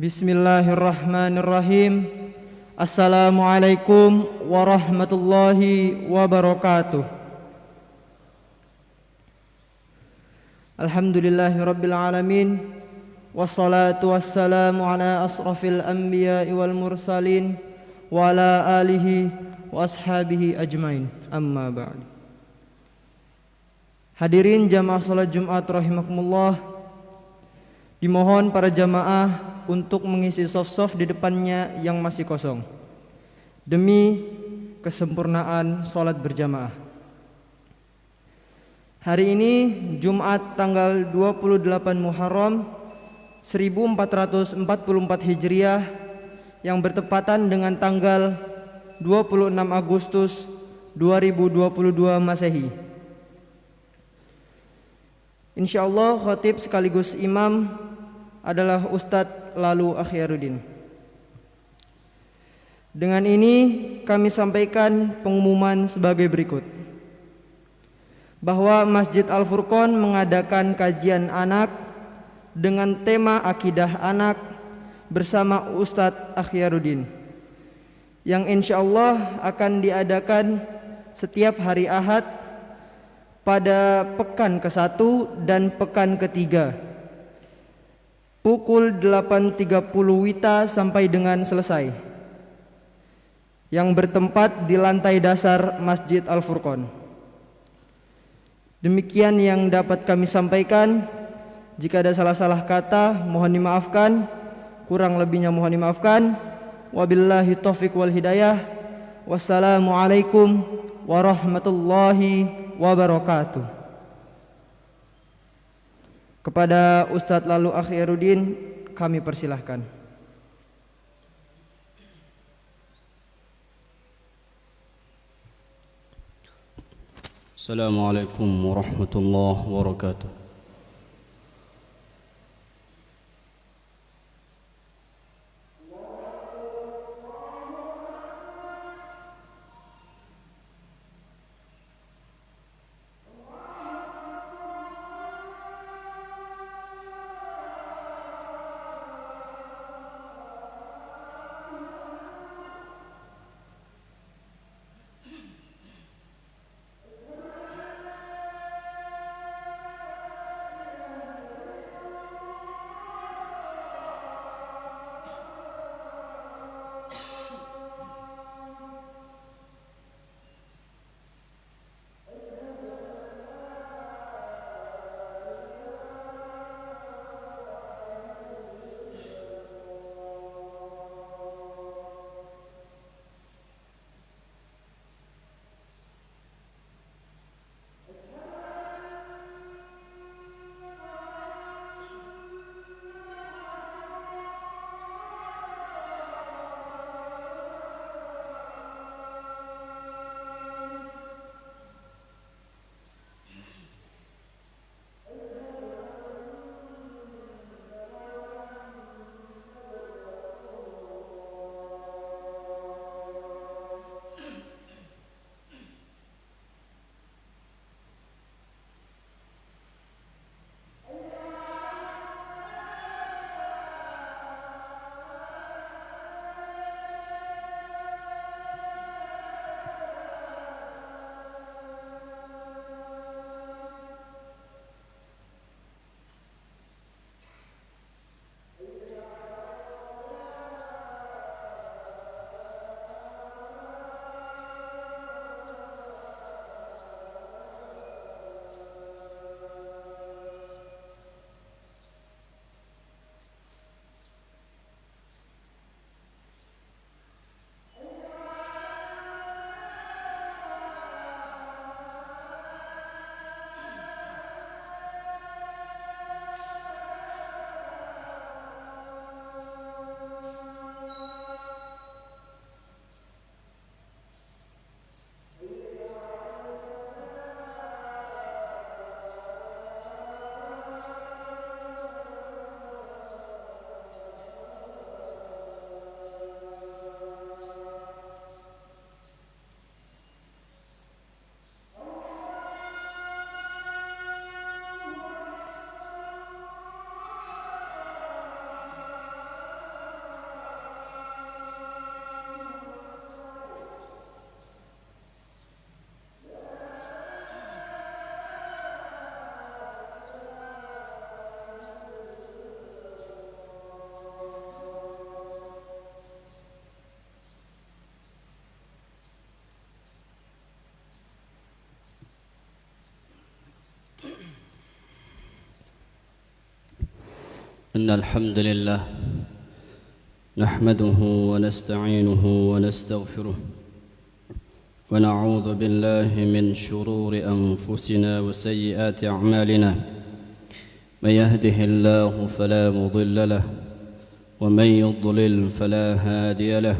Bismillahirrahmanirrahim. Assalamualaikum warahmatullahi wabarakatuh. Alhamdulillahirabbil alamin. Wassalatu wassalamu ala asrafil anbiya'i wal mursalin wa ala alihi wa ashabihi ajmain. Amma ba'd. Hadirin jamaah salat Jumat rahimakumullah. Dimohon para jamaah untuk mengisi soft-soft di depannya yang masih kosong demi kesempurnaan salat berjamaah. Hari ini Jumat tanggal 28 Muharram 1444 Hijriah yang bertepatan dengan tanggal 26 Agustus 2022 Masehi. Insyaallah khatib sekaligus imam adalah Ustadz Lalu Akhyarudin. Dengan ini kami sampaikan pengumuman sebagai berikut, bahwa Masjid Al-Furqon mengadakan kajian anak dengan tema akidah anak bersama Ustadz Akhyarudin, yang insyaallah akan diadakan setiap hari Ahad pada pekan ke-1 dan pekan ke-3 pukul 8.30 WITA sampai dengan selesai, yang bertempat di lantai dasar Masjid Al-Furqon. Demikian yang dapat kami sampaikan. Jika ada salah-salah kata mohon dimaafkan, kurang lebihnya mohon dimaafkan. Wabillahi taufiq wal hidayah. Wassalamualaikum warahmatullahi wabarakatuh. Kepada Ustadz Lalu Akhyarudin kami persilahkan. Assalamualaikum warahmatullahi wabarakatuh. إن الحمد لله نحمده ونستعينه ونستغفره ونعوذ بالله من شرور أنفسنا وسيئات أعمالنا من يهده الله فلا مضل له ومن يضلل فلا هادي له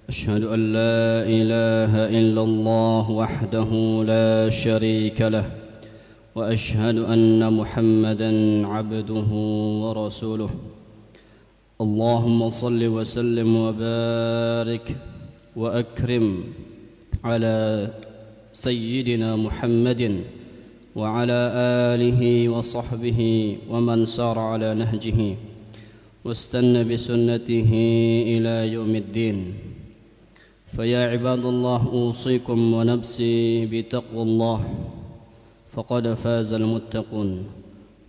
أشهد أن لا إله إلا الله وحده لا شريك له وأشهد أن محمدًا عبده ورسوله اللهم صل وسلم وبارك وأكرم على سيدنا محمد وعلى آله وصحبه ومن سار على نهجه واستنى بسنته إلى يوم الدين فيا عباد الله أوصيكم ونفسي بتقوى الله فقد فاز المتقون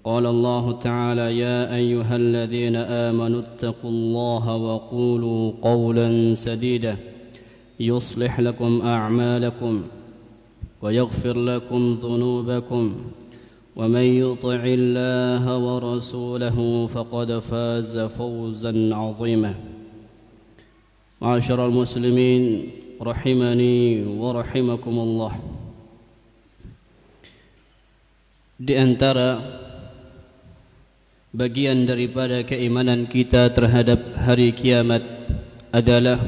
قال الله تعالى يا أيها الذين آمنوا اتقوا الله وقولوا قولا سديدا يصلح لكم أعمالكم ويغفر لكم ذنوبكم ومن يطع الله ورسوله فقد فاز فوزا عظيما معاشر المسلمين رحمني ورحمكم الله. Di antara bagian daripada keimanan kita terhadap hari kiamat adalah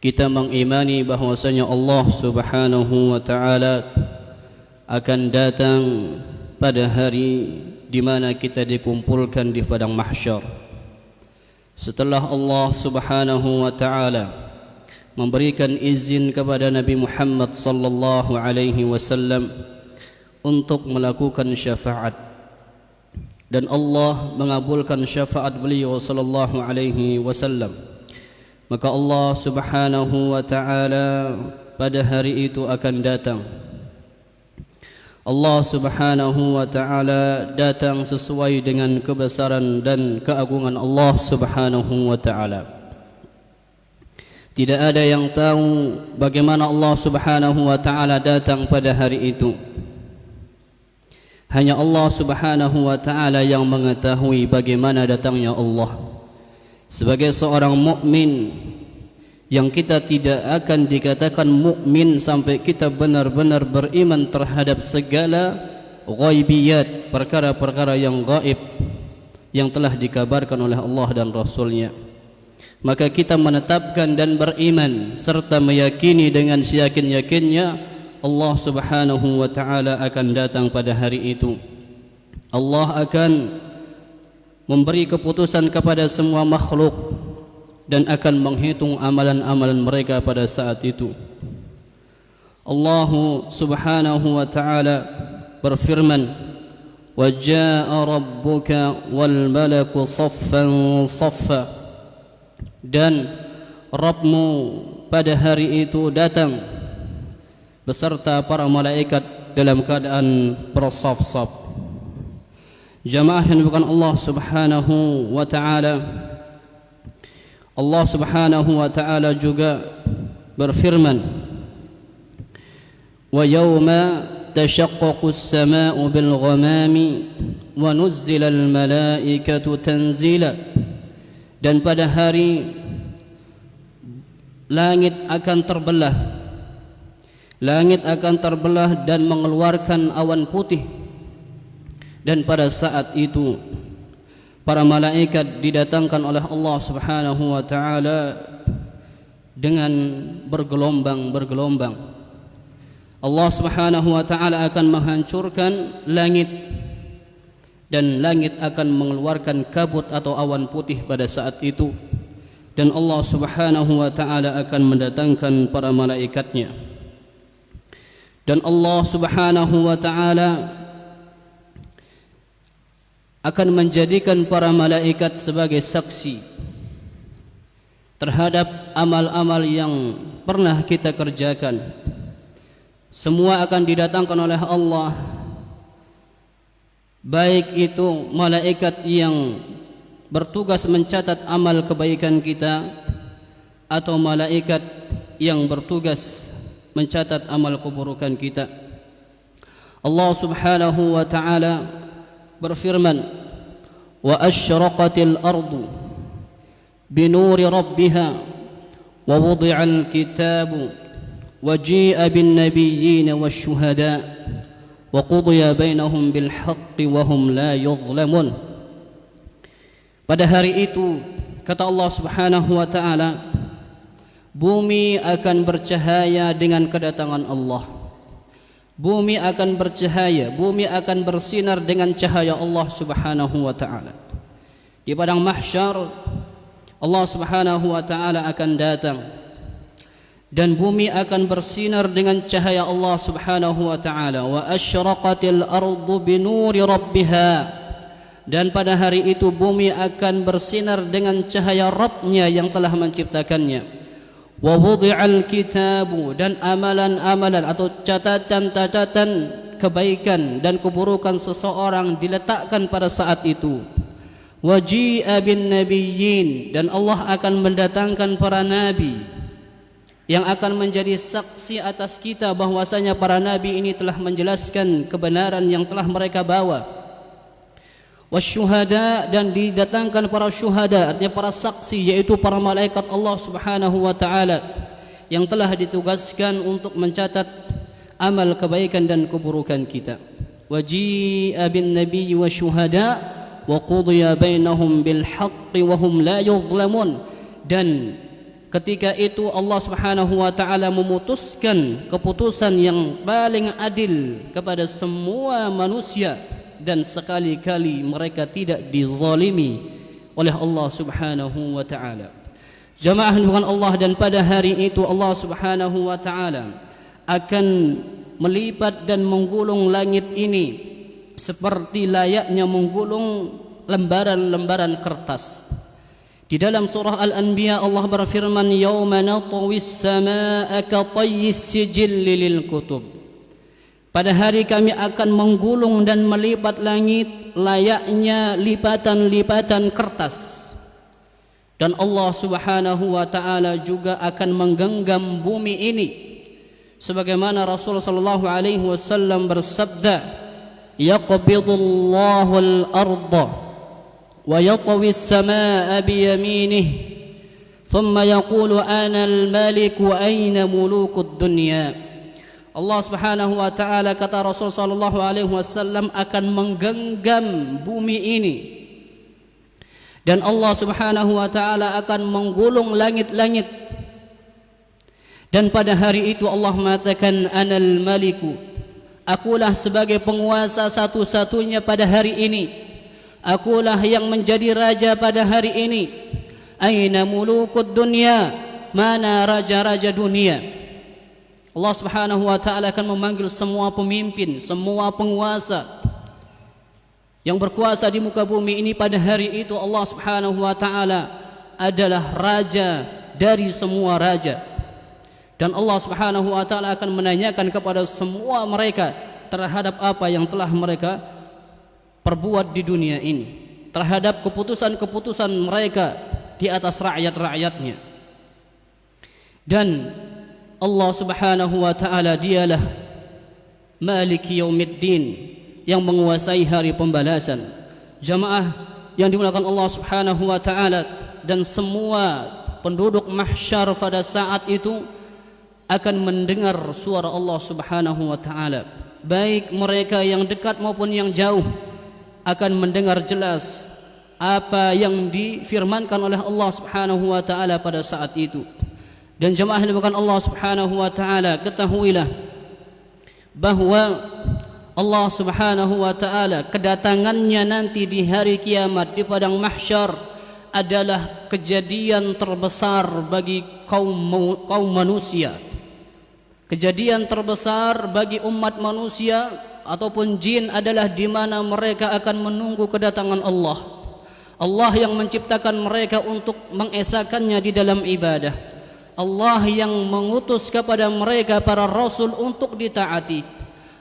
kita mengimani bahwasanya Allah Subhanahu wa taala akan datang pada hari di mana kita dikumpulkan di padang mahsyar. Setelah Allah Subhanahu wa taala memberikan izin kepada Nabi Muhammad sallallahu alaihi wasallam untuk melakukan syafaat dan Allah mengabulkan syafaat beliau sallallahu alaihi wasallam, maka Allah Subhanahu wa taala pada hari itu akan datang. Allah Subhanahu wa taala datang sesuai dengan kebesaran dan keagungan Allah Subhanahu wa taala. Tidak ada yang tahu bagaimana Allah Subhanahu wa taala datang pada hari itu. Hanya Allah Subhanahu wa taala yang mengetahui bagaimana datangnya Allah. Sebagai seorang mukmin yang kita tidak akan dikatakan mukmin sampai kita benar-benar beriman terhadap segala ghaibiyat, perkara-perkara yang gaib yang telah dikabarkan oleh Allah dan Rasul-Nya. Maka kita menetapkan dan beriman serta meyakini dengan seyakin-yakinnya Allah Subhanahu wa taala akan datang pada hari itu. Allah akan memberi keputusan kepada semua makhluk dan akan menghitung amalan-amalan mereka pada saat itu. Allah Subhanahu wa taala berfirman, "Wa jaa'a rabbuka wal malaku saffan saffa." Dan Rabbmu pada hari itu datang beserta para malaikat dalam keadaan bersaf-saf. Jamaah yang bukan Allah Subhanahu wa taala, Allah Subhanahu wa taala juga berfirman, "Wa yawma tashaqqaqu as-samaa'u bil ghamami wa nuzzila al malaa'ikatu tanzila." Dan pada hari langit akan terbelah. Langit akan terbelah dan mengeluarkan awan putih. Dan pada saat itu para malaikat didatangkan oleh Allah Subhanahu wa taala dengan bergelombang-bergelombang. Allah Subhanahu wa taala akan menghancurkan langit dan langit akan mengeluarkan kabut atau awan putih pada saat itu. Dan Allah Subhanahu wa taala akan mendatangkan para malaikatnya. Dan Allah Subhanahu wa taala akan menjadikan para malaikat sebagai saksi terhadap amal-amal yang pernah kita kerjakan. Semua akan didatangkan oleh Allah, baik itu malaikat yang bertugas mencatat amal kebaikan kita atau malaikat yang bertugas mencatat amal keburukan kita. Allah Subhanahu wa taala berfirman, وأشرقت الأرض بنور ربها ووضع الكتاب وجيء بالنبيين والشهداء وقضي بينهم بالحق وهم لا يظلمون. Pada hari itu, kata Allah Subhanahu wa taala, bumi akan bercahaya dengan kedatangan Allah. Bumi akan bercahaya, bumi akan bersinar dengan cahaya Allah Subhanahu wa taala. Di padang mahsyar Allah Subhanahu wa taala akan datang dan bumi akan bersinar dengan cahaya Allah Subhanahu wa taala. Wa asyraqatil ardu binuri rabbiha, dan pada hari itu bumi akan bersinar dengan cahaya Rabb-Nya yang telah menciptakannya. Wa wudi'al kitabu, dan amalan-amalan atau catatan-catatan kebaikan dan keburukan seseorang diletakkan pada saat itu. Wa ji'a bin nabiyyin, dan Allah akan mendatangkan para nabi yang akan menjadi saksi atas kita bahwasanya para nabi ini telah menjelaskan kebenaran yang telah mereka bawa. Wasyuhada, dan didatangkan para syuhada, artinya para saksi, yaitu para malaikat Allah Subhanahu wa taala yang telah ditugaskan untuk mencatat amal kebaikan dan keburukan kita. Waji'a bin nabiyyi wasyuhada wa qudiya bainahum bil haqqi wa hum la yuzlamun, dan ketika itu Allah Subhanahu wa taala memutuskan keputusan yang paling adil kepada semua manusia, dan sekali-kali mereka tidak dizalimi oleh Allah Subhanahu wa taala. Jamaah bukan Allah, dan pada hari itu Allah Subhanahu wa taala akan melipat dan menggulung langit ini seperti layaknya menggulung lembaran-lembaran kertas. Di dalam surah Al-Anbiya Allah berfirman, yauma natwis samaa'a ka tayyis sijilli lil kutub. Pada hari kami akan menggulung dan melipat langit layaknya lipatan-lipatan kertas. Dan Allah Subhanahu wa taala juga akan menggenggam bumi ini, sebagaimana Rasul sallallahu alaihi wasallam bersabda, yaqbidullahu al-ardha wa yatwi as-samaa'a bi yaminihi thumma yaqulu ana al-maliku aina mulukud dunya. Allah Subhanahu wa taala, kata Rasul sallallahu alaihi wasallam, akan menggenggam bumi ini, dan Allah Subhanahu wa taala akan menggulung langit-langit. Dan pada hari itu Allah mengatakan, anal maliku, akulah sebagai penguasa satu-satunya pada hari ini, akulah yang menjadi raja pada hari ini. Aina mulukud dunya, mana raja-raja dunia? Allah Subhanahu wa taala akan memanggil semua pemimpin, semua penguasa yang berkuasa di muka bumi ini. Pada hari itu Allah Subhanahu wa taala adalah raja dari semua raja, dan Allah Subhanahu wa taala akan menanyakan kepada semua mereka terhadap apa yang telah mereka perbuat di dunia ini, terhadap keputusan-keputusan mereka di atas rakyat-rakyatnya. Dan Allah Subhanahu wa taala dialah Maliki Yaumiddin, yang menguasai hari pembalasan. Jamaah yang dimuliakan Allah Subhanahu wa taala, dan semua penduduk mahsyar pada saat itu akan mendengar suara Allah Subhanahu wa taala. Baik mereka yang dekat maupun yang jauh akan mendengar jelas apa yang difirmankan oleh Allah Subhanahu wa taala pada saat itu. Dan jemaah yang dimuliakan Allah Subhanahu wa taala, ketahuilah bahwa Allah Subhanahu wa taala kedatangannya nanti di hari kiamat di padang mahsyar adalah kejadian terbesar bagi kaum manusia. Kejadian terbesar bagi umat manusia ataupun jin adalah di mana mereka akan menunggu kedatangan Allah. Allah yang menciptakan mereka untuk mengesakannya di dalam ibadah. Allah yang mengutus kepada mereka para rasul untuk ditaati.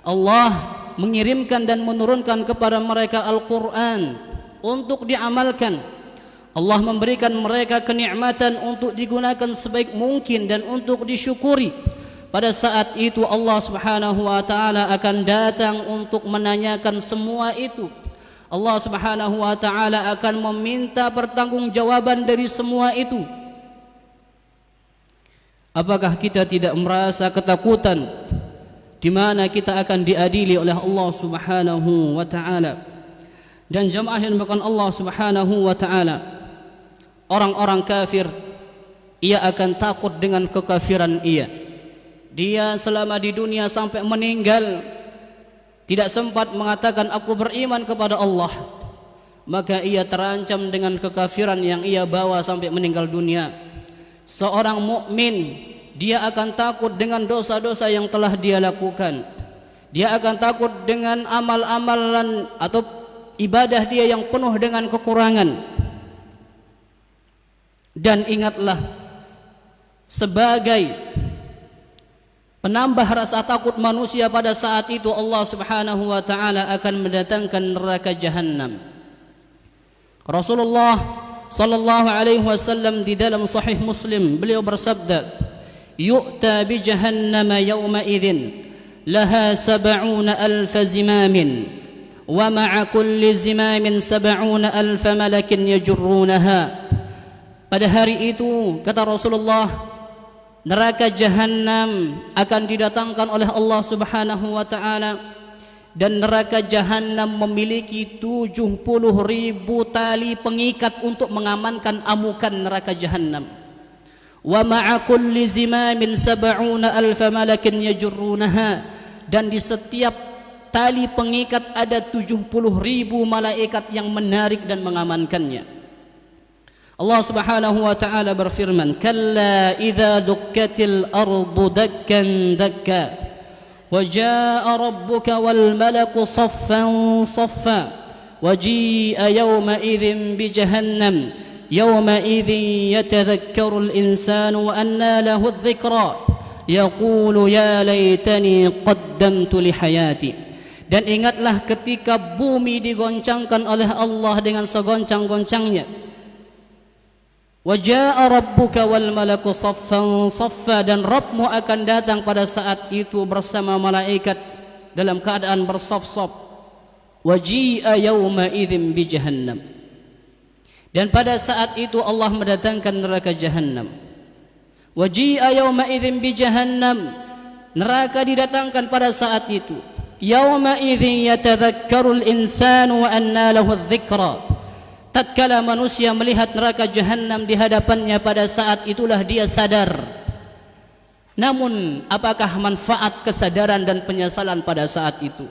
Allah mengirimkan dan menurunkan kepada mereka Al-Quran untuk diamalkan. Allah memberikan mereka kenikmatan untuk digunakan sebaik mungkin dan untuk disyukuri. Pada saat itu Allah Subhanahu wa taala akan datang untuk menanyakan semua itu. Allah Subhanahu wa taala akan meminta pertanggungjawaban dari semua itu. Apakah kita tidak merasa ketakutan di mana kita akan diadili oleh Allah Subhanahu wa taala? Dan jamaah yang dimuliakan Allah Subhanahu wa taala, orang-orang kafir ia akan takut dengan kekafiran ia. Dia selama di dunia sampai meninggal tidak sempat mengatakan aku beriman kepada Allah, maka ia terancam dengan kekafiran yang ia bawa sampai meninggal dunia. Seorang mukmin dia akan takut dengan dosa-dosa yang telah dia lakukan. Dia akan takut dengan amal-amalan atau ibadah dia yang penuh dengan kekurangan. Dan ingatlah, sebagai penambah rasa takut manusia pada saat itu, Allah Subhanahu wa taala akan mendatangkan neraka jahanam. Rasulullah sallallahu alaihi wasallam di dalam sahih Muslim beliau bersabda, yu'ta bi jahannam yawma idzin laha 70,000 zimamin wa ma'a kulli zimamin 70,000 malakin yajurrunaha. Pada hari itu, kata Rasulullah, neraka jahanam akan didatangkan oleh Allah Subhanahu wa taala, dan neraka jahanam memiliki 70.000 tali pengikat untuk mengamankan amukan neraka jahanam. Wa ma'a kulli zimamin 70,000 malakin yajurrunaha, dan di setiap tali pengikat ada 70.000 malaikat yang menarik dan mengamankannya. Allah Subhanahu wa taala berfirman, kalla idza dukkatil ardu dakkan dakka wa jaa rabbuka wal malaku saffan saffa wa jaa yawma idzin bi jahannam yawma idzin yatadhakkaru al insanu wa anna lahu adh-dhikra yaqulu ya laitani qaddamtu li hayati. Dan ingatlah ketika bumi digoncangkan oleh Allah dengan segoncang-goncangnya. Wajaa rabbuka wal malaku saffan saffa, dan Rabbmu akan datang pada saat itu bersama malaikat dalam keadaan bersaf-saf. Waji'a yawma idzin bi jahannam, dan pada saat itu Allah mendatangkan neraka jahannam. Waji'a yawma idzin bi jahannam, neraka didatangkan pada saat itu. Yawma idzin yatadhakkarul insanu wa anna lahu adh-dhikra. Tatkala manusia melihat neraka jahanam di hadapannya, pada saat itulah dia sadar. Namun apakah manfaat kesadaran dan penyesalan pada saat itu?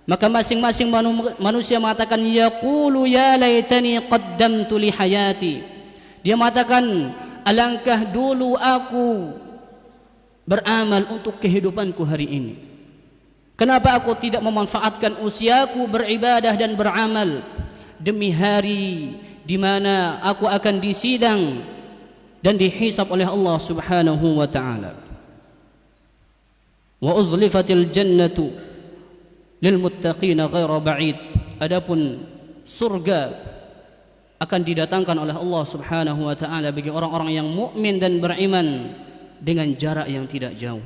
Maka masing-masing manusia mengatakan, yaqulu ya laitani qaddamtu li hayati. Dia mengatakan, alangkah dulu aku beramal untuk kehidupanku hari ini. Kenapa aku tidak memanfaatkan usiaku beribadah dan beramal demi hari di mana aku akan disidang dan dihisab oleh Allah Subhanahu wa taala. Wa uzlifatil jannatu lil muttaqina ghaira ba'id. Adapun surga akan didatangkan oleh Allah Subhanahu wa taala bagi orang-orang yang mukmin dan beriman dengan jarak yang tidak jauh.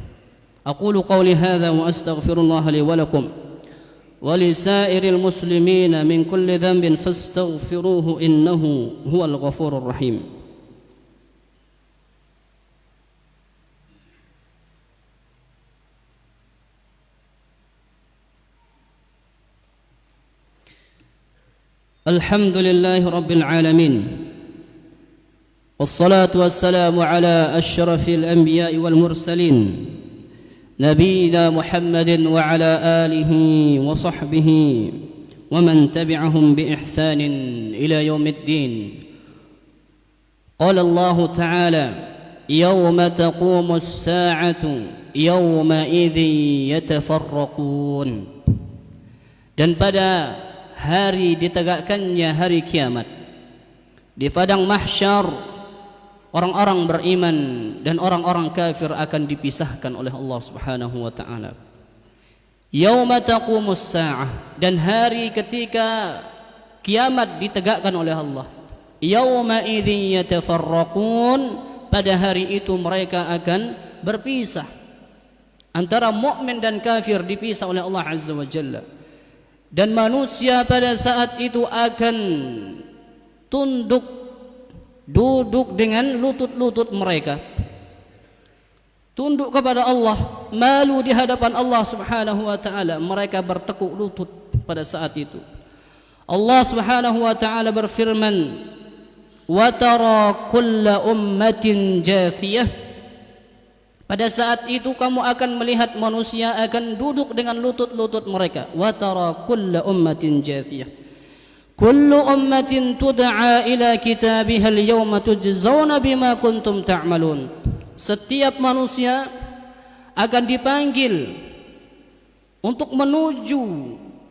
Aqulu qawli hadza wa astaghfirullah li wa lakum ولسائر المسلمين من كل ذنب فاستغفروه إنه هو الغفور الرحيم. الحمد لله رب العالمين والصلاة والسلام على أشرف الأنبياء والمرسلين نبينا محمد وعلى آله وصحبه ومن تبعهم بإحسان إلى يوم الدين. قال الله تعالى يوم تقوم الساعة يومئذ يتفرقون. Dan pada hari ditegakkannya hari kiamat, di padang mahsyar, orang-orang beriman dan orang-orang kafir akan dipisahkan oleh Allah Subhanahu wa taala. Yauma taqumus saa'ah, dan hari ketika kiamat ditegakkan oleh Allah. Yauma idzin yatafarraqun, pada hari itu mereka akan berpisah. Antara mukmin dan kafir dipisah oleh Allah Azza wa Jalla. dan manusia pada saat itu akan duduk dengan lutut-lutut mereka, tunduk kepada Allah, malu di hadapan Allah Subhanahu wa taala. Mereka bertekuk lutut pada saat itu. Allah Subhanahu wa taala berfirman, "Wa tara kulla ummatin jathiyah." Pada saat itu kamu akan melihat manusia akan duduk dengan lutut-lutut mereka. Wa tara kulla ummatin jathiyah. Kullu ummatin tud'a ila kitabiha al-yawma tujzauna bima kuntum ta'malun. Setiap manusia akan dipanggil untuk menuju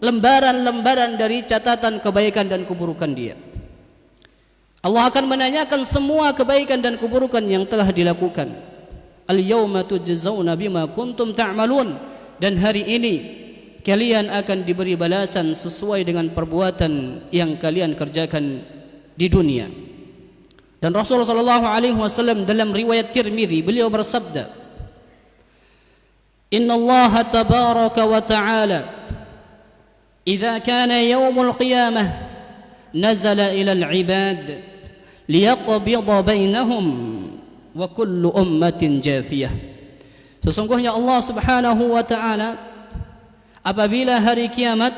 lembaran-lembaran dari catatan kebaikan dan keburukan dia. Allah akan menanyakan semua kebaikan dan keburukan yang telah dilakukan. Al-yawma tujzauna bima kuntum ta'malun, dan hari ini kalian akan diberi balasan sesuai dengan perbuatan yang kalian kerjakan di dunia. Dan Rasulullah sallallahu alaihi wasallam dalam riwayat Tirmizi beliau bersabda, "Inna Allah tabaraka wa ta'ala idza kana yaumul qiyamah nazala ila al-ibad liyaqbida bainahum wa kullu ummatin jathiyah." Sesungguhnya Allah Subhanahu wa taala apabila hari kiamat,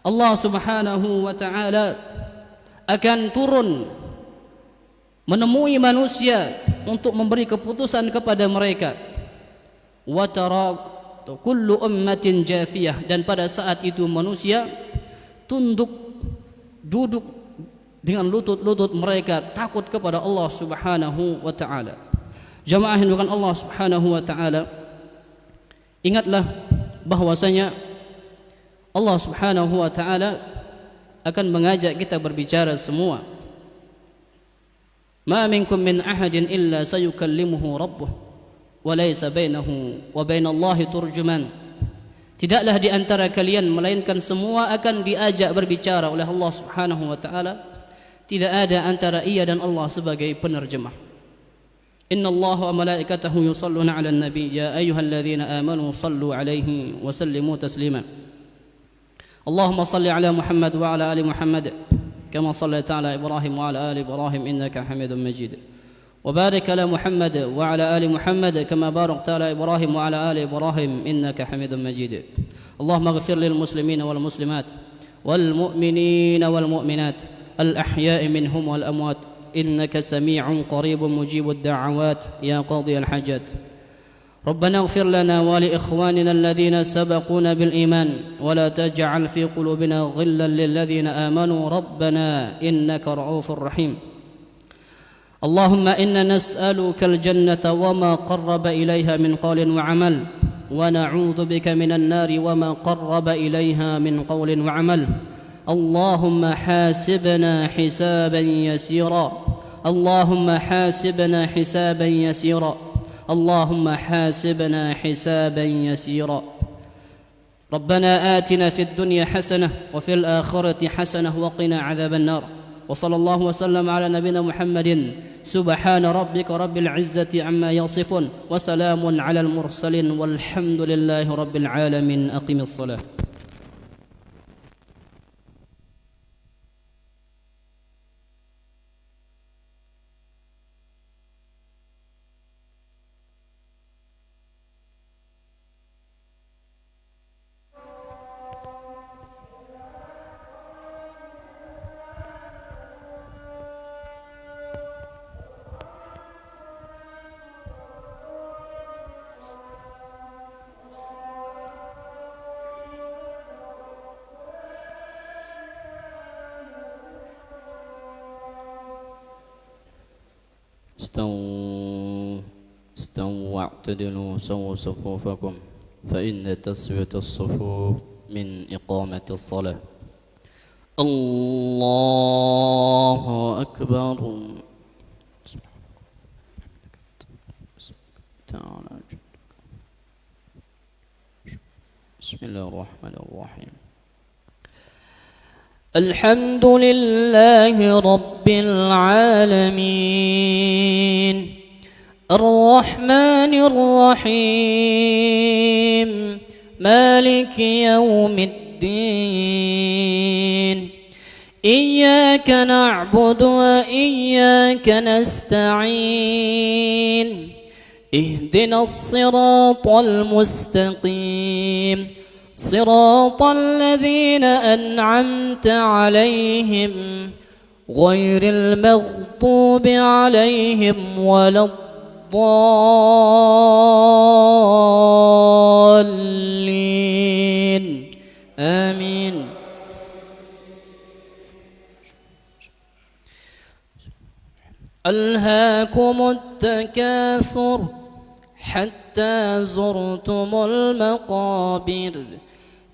Allah Subhanahu wa taala akan turun menemui manusia untuk memberi keputusan kepada mereka. Wa tara kullu ummatin jathiyah, dan pada saat itu manusia duduk dengan lutut-lutut mereka, takut kepada Allah Subhanahu wa taala. Jamaah yang dimuliakan Allah Subhanahu wa taala, ingatlah bahwasanya Allah Subhanahu wa taala akan mengajak kita berbicara semua. Ma minkum min ahadin illa sayukallimuhu rabbuh wa laysa bainahu wa bainallahi turjuman. Tidaklah di antara kalian melainkan semua akan diajak berbicara oleh Allah Subhanahu wa taala. Tidak ada antara ia dan Allah sebagai penerjemah. Inna Allah wa malaikatahu yusalluna 'alan nabi ya ayyuhalladzina amanu sallu 'alaihi wa sallimu taslima. Allahumma salli 'ala Muhammad wa 'ala ali Muhammad kama shallaita 'ala Ibrahim wa 'ala ali Ibrahim innaka Hamidum Majid. Wa barik 'ala Muhammad wa 'ala ali Muhammad kama barakta 'ala Ibrahim wa 'ala ali Ibrahim innaka Hamidum Majid. Allahumma ighfir lil muslimina wal muslimat wal mu'minina wal mu'minat الأحياء منهم والأموات إنك سميع قريب مجيب الدعوات يا قاضي الحاجات. ربنا اغفر لنا ولإخواننا الذين سبقونا بالإيمان ولا تجعل في قلوبنا غلا للذين آمنوا ربنا إنك رؤوف رحيم. اللهم إنا نسألك الجنة وما قرب إليها من قول وعمل ونعوذ بك من النار وما قرب إليها من قول وعمل. اللهم حاسبنا حسابا يسيرا اللهم حاسبنا حسابا يسيرا اللهم حاسبنا حسابا يسيرا. ربنا آتنا في الدنيا حسنة وفي الآخرة حسنة وقنا عذاب النار. وصلى الله وسلم على نبينا محمد. سبحان ربك رب العزة عما يصفون وسلام على المرسلين والحمد لله رب العالمين. أقم الصلاة. استووا واعتدلوا سووا صفوفكم فإن تسوية الصفوف من إقامة الصلاة. الله أكبر. بسم الله الرحمن الرحيم. الحمد لله رب العالمين الرحمن الرحيم مالك يوم الدين الدين إياك نعبد وإياك نستعين اهدنا الصراط المستقيم صراط الذين أنعمت عليهم غير المغضوب عليهم ولا الضالين آمين. ألهاكم التكاثر حتى زرتم المقابر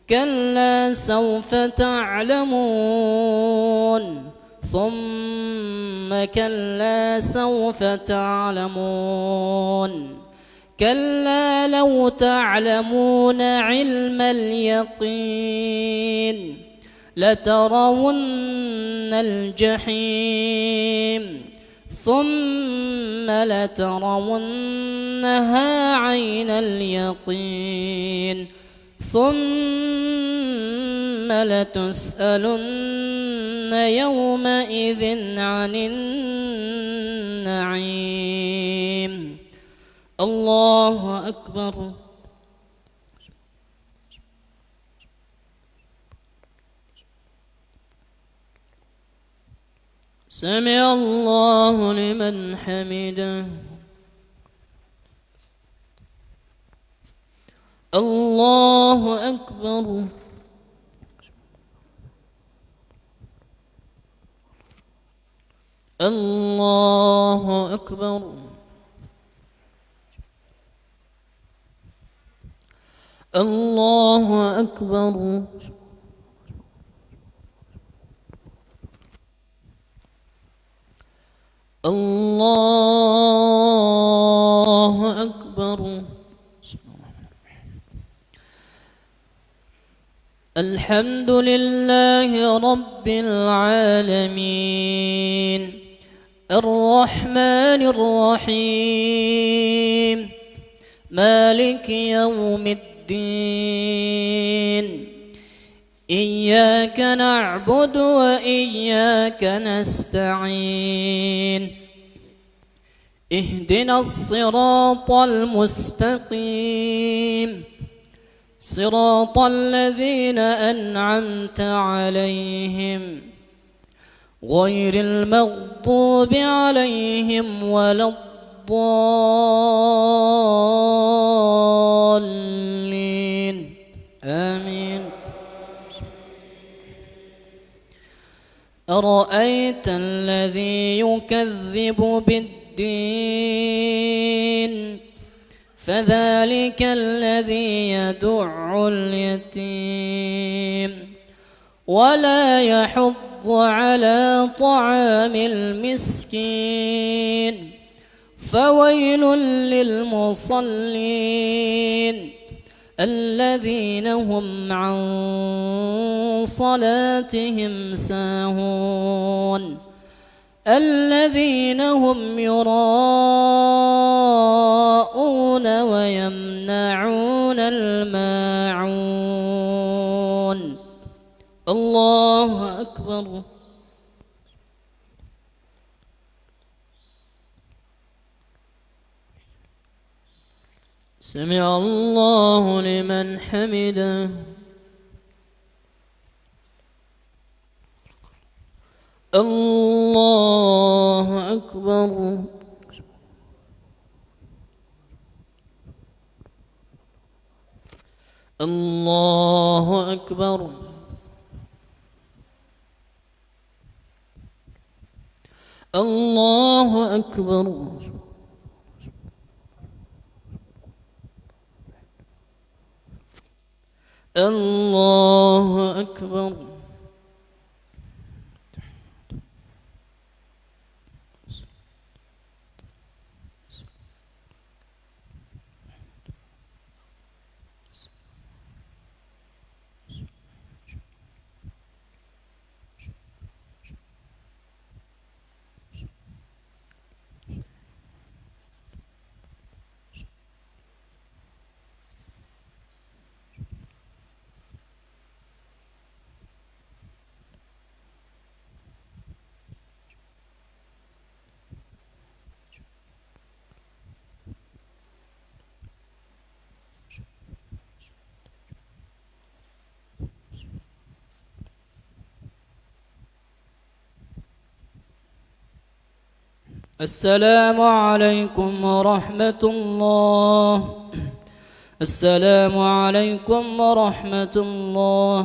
كلا سوف تعلمون ثم كلا سوف تعلمون كلا لو تعلمون علم اليقين لترون الجحيم ثم لترونها عين اليقين ثم لتسألن يومئذ عن النعيم. الله أكبر. سمع الله لمن حمده. الله أكبر. الله أكبر. الله أكبر. الله أكبر. الحمد لله رب العالمين الرحمن الرحيم مالك يوم الدين إياك نعبد وإياك نستعين اهدنا الصراط المستقيم صراط الذين أنعمت عليهم غير المغضوب عليهم ولا الضالين آمين. أرأيت الذي يكذب بالدين فذلك الذي يدع اليتيم ولا يحض على طعام المسكين فويل للمصلين الذين هم عن صلاتهم ساهون الذين هم يراءون ويمنعون الماعون. الله أكبر. سمع الله لمن حمده. الله أكبر. الله أكبر. الله أكبر. الله أكبر. السلام عليكم ورحمة الله. السلام عليكم ورحمة الله.